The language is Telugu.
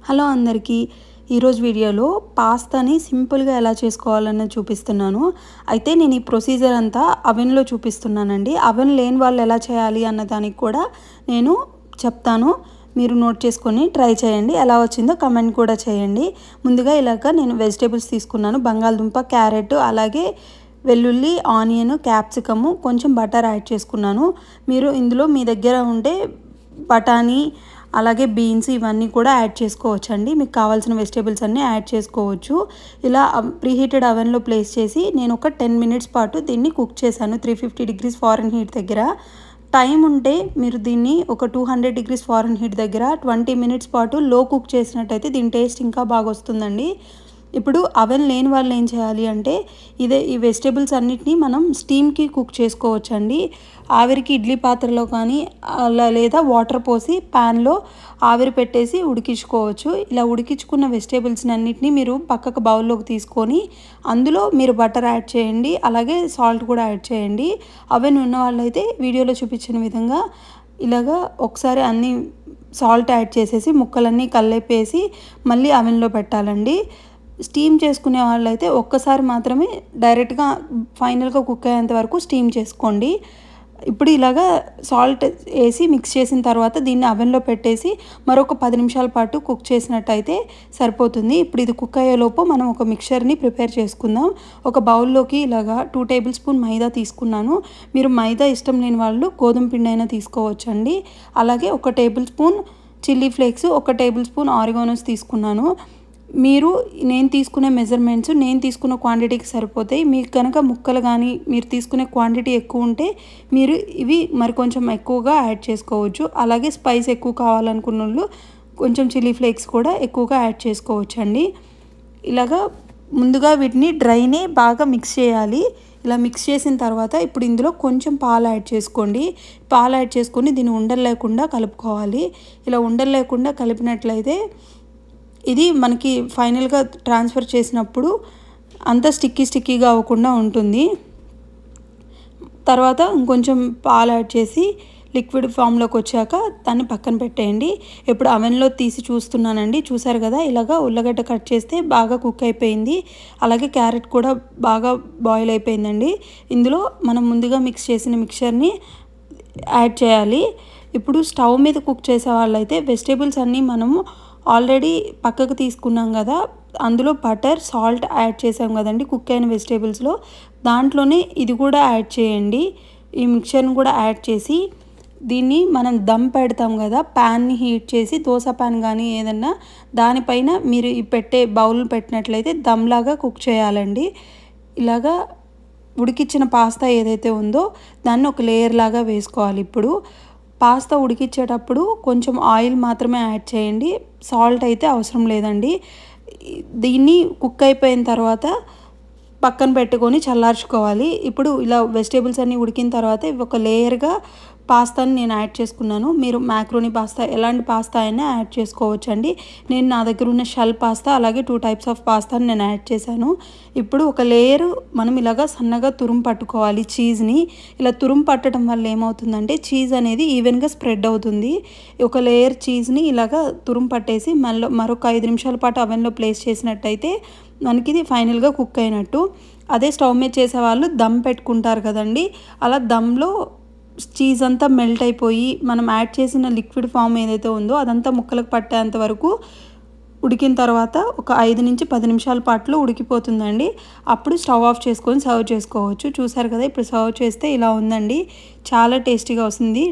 హలో అందరికీ ఈరోజు వీడియోలో పాస్తాని సింపుల్గా ఎలా చేసుకోవాలని చూపిస్తున్నాను. అయితే నేను ఈ ప్రొసీజర్ అంతా అవెన్లో చూపిస్తున్నానండి. అవెన్ లేని వాళ్ళు ఎలా చేయాలి అన్న దానికి కూడా నేను చెప్తాను. మీరు నోట్ చేసుకొని ట్రై చేయండి. ఎలా వచ్చిందో కమెంట్ కూడా చేయండి. ముందుగా ఇలాగ నేను వెజిటేబుల్స్ తీసుకున్నాను. బంగాళదుంప, క్యారెట్, అలాగే వెల్లుల్లి, ఆనియన్, క్యాప్సికము, కొంచెం బటర్ యాడ్ చేసుకున్నాను. మీరు ఇందులో మీ దగ్గర ఉండే బఠానీ, అలాగే బీన్స్ ఇవన్నీ కూడా యాడ్ చేసుకోవచ్చండి. మీకు కావాల్సిన వెజిటేబుల్స్ అన్నీ యాడ్ చేసుకోవచ్చు. ఇలా ప్రీహీటెడ్ అవెన్లో ప్లేస్ చేసి నేను ఒక 10 మినిట్స్ పాటు దీన్ని కుక్ చేశాను 350 డిగ్రీస్ ఫారెన్ హీట్ దగ్గర. టైం ఉంటే మీరు దీన్ని ఒక 200 డిగ్రీస్ ఫారెన్ హీట్ దగ్గర 20 మినిట్స్ పాటు లో కుక్ చేసినట్టయితే దీని టేస్ట్ ఇంకా బాగా వస్తుందండి. ఇప్పుడు అవెన్ లేని వాళ్ళు ఏం చేయాలి అంటే ఈ వెజిటేబుల్స్ అన్నిటినీ మనం స్టీమ్కి కుక్ చేసుకోవచ్చండి. ఆవిరికి ఇడ్లీ పాత్రలో కానీ అలా లేదా వాటర్ పోసి ప్యాన్లో ఆవిరి పెట్టేసి ఉడికించుకోవచ్చు. ఇలా ఉడికించుకున్న వెజిటేబుల్స్ని అన్నిటినీ మీరు పక్కకు బౌల్లోకి తీసుకొని అందులో మీరు బటర్ యాడ్ చేయండి, అలాగే సాల్ట్ కూడా యాడ్ చేయండి. అవెన్ ఉన్న వాళ్ళైతే వీడియోలో చూపించిన విధంగా ఇలాగా ఒకసారి అన్నీ సాల్ట్ యాడ్ చేసేసి ముక్కలన్నీ కలిపేసి మళ్ళీ అవెన్లో పెట్టాలండి. స్టీమ్ చేసుకునే వాళ్ళైతే ఒక్కసారి మాత్రమే డైరెక్ట్గా ఫైనల్గా కుక్ అయ్యేంత వరకు స్టీమ్ చేసుకోండి. ఇప్పుడు ఇలాగా సాల్ట్ వేసి మిక్స్ చేసిన తర్వాత దీన్ని అవెన్లో పెట్టేసి మరొక 10 నిమిషాల పాటు కుక్ చేసినట్టయితే సరిపోతుంది. ఇప్పుడు ఇది కుక్ అయ్యేలోపు మనం ఒక మిక్చర్ని ప్రిపేర్ చేసుకుందాం. ఒక బౌల్లోకి ఇలాగా 2 టేబుల్ స్పూన్ మైదా తీసుకున్నాను. మీరు మైదా ఇష్టం లేని వాళ్ళు గోధుమ పిండి అయినా తీసుకోవచ్చండి. అలాగే 1 table spoon chilli flakes, 1 table spoon oreganos తీసుకున్నాను. మీరు నేను తీసుకునే మెజర్మెంట్స్ నేను తీసుకున్న క్వాంటిటీకి సరిపోతాయి. మీకు కనుక ముక్కలు కానీ మీరు తీసుకునే క్వాంటిటీ ఎక్కువ ఉంటే మీరు ఇవి మరి కొంచెం ఎక్కువగా యాడ్ చేసుకోవచ్చు. అలాగే స్పైస్ ఎక్కువ కావాలనుకున్న వాళ్ళు కొంచెం చిల్లీ ఫ్లేక్స్ కూడా ఎక్కువగా యాడ్ చేసుకోవచ్చు అండి. ఇలాగా ముందుగా వీటిని డ్రైనే బాగా మిక్స్ చేయాలి. ఇలా మిక్స్ చేసిన తర్వాత ఇప్పుడు ఇందులో కొంచెం పాలు యాడ్ చేసుకోండి. పాలు యాడ్ చేసుకొని దీన్ని ఉండలు లేకుండా కలుపుకోవాలి. ఇలా ఉండలు లేకుండా కలిపినట్లయితే ఇది మనకి ఫైనల్గా ట్రాన్స్ఫర్ చేసినప్పుడు అంత స్టిక్కీగా అవ్వకుండా ఉంటుంది. తర్వాత ఇంకొంచెం పాలు యాడ్ చేసి లిక్విడ్ ఫామ్లోకి వచ్చాక దాన్ని పక్కన పెట్టేయండి. ఇప్పుడు అవెన్లో తీసి చూస్తున్నానండి. చూసారు కదా, ఇలాగా ఉల్లగడ్డ కట్ చేస్తే బాగా కుక్ అయిపోయింది. అలాగే క్యారెట్ కూడా బాగా బాయిల్ అయిపోయిందండి. ఇందులో మనం ముందుగా మిక్స్ చేసిన మిక్చర్ని యాడ్ చేయాలి. ఇప్పుడు స్టవ్ మీద కుక్ చేసే వాళ్ళైతే వెజిటేబుల్స్ అన్నీ మనము ఆల్రెడీ పక్కకు తీసుకున్నాం కదా, అందులో బటర్, సాల్ట్ యాడ్ చేసాం కదండి కుక్ అయిన వెజిటేబుల్స్లో, దాంట్లోనే ఇది కూడా యాడ్ చేయండి. ఈ మిక్చర్ని కూడా యాడ్ చేసి దీన్ని మనం దమ్ పెడతాం కదా, ప్యాన్ని హీట్ చేసి దోశ ప్యాన్ కానీ ఏదన్నా దానిపైన మీరు ఈ బౌల్ పెట్టినట్లయితే దమ్లాగా కుక్ చేయాలండి. ఇలాగా ఉడికించిన పాస్తా ఏదైతే ఉందో దాన్ని ఒక లేయర్ లాగా వేసుకోవాలి. ఇప్పుడు పాస్తా ఉడికించేటప్పుడు కొంచెం ఆయిల్ మాత్రమే యాడ్ చేయండి. సాల్ట్ అయితే అవసరం లేదండి. దీన్ని కుక్ అయిపోయిన తర్వాత పక్కన పెట్టుకొని చల్లార్చుకోవాలి. ఇప్పుడు ఇలా వెజిటేబుల్స్ అన్నీ ఉడికిన తర్వాత ఒక లేయర్గా పాస్తాని నేను యాడ్ చేసుకున్నాను. మీరు మ్యాక్రోనీ పాస్తా ఎలాంటి పాస్తా అయినా యాడ్ చేసుకోవచ్చండి. నేను నా దగ్గర ఉన్న షెల్ పాస్తా అలాగే 2 టైప్స్ ఆఫ్ పాస్తాని నేను యాడ్ చేశాను. ఇప్పుడు ఒక లేయరు మనం ఇలాగా సన్నగా తురుము పట్టుకోవాలి. చీజ్ని ఇలా తురుము పట్టడం వల్ల ఏమవుతుందంటే చీజ్ అనేది ఈవెన్గా స్ప్రెడ్ అవుతుంది. ఒక లేయర్ చీజ్ని ఇలాగా తురుము పట్టేసి మరొక 5 నిమిషాల పాటు అవెన్లో ప్లేస్ చేసినట్టయితే మనకి ఇది ఫైనల్గా కుక్ అయినట్టు. అదే స్టవ్ మీద చేసేవాళ్ళు దమ్ పెట్టుకుంటారు కదండి, అలా దమ్లో చీజ్ అంతా మెల్ట్ అయిపోయి మనం యాడ్ చేసిన లిక్విడ్ ఫామ్ ఏదైతే ఉందో అదంతా ముక్కలకు పట్టేంత వరకు ఉడికిన తర్వాత ఒక 5 నుంచి 10 నిమిషాల పాటులో ఉడికిపోతుందండి. అప్పుడు స్టవ్ ఆఫ్ చేసుకొని సర్వ్ చేసుకోవచ్చు. చూసారు కదా, ఇప్పుడు సర్వ్ చేస్తే ఇలా ఉందండి. చాలా టేస్టీగా వస్తుంది.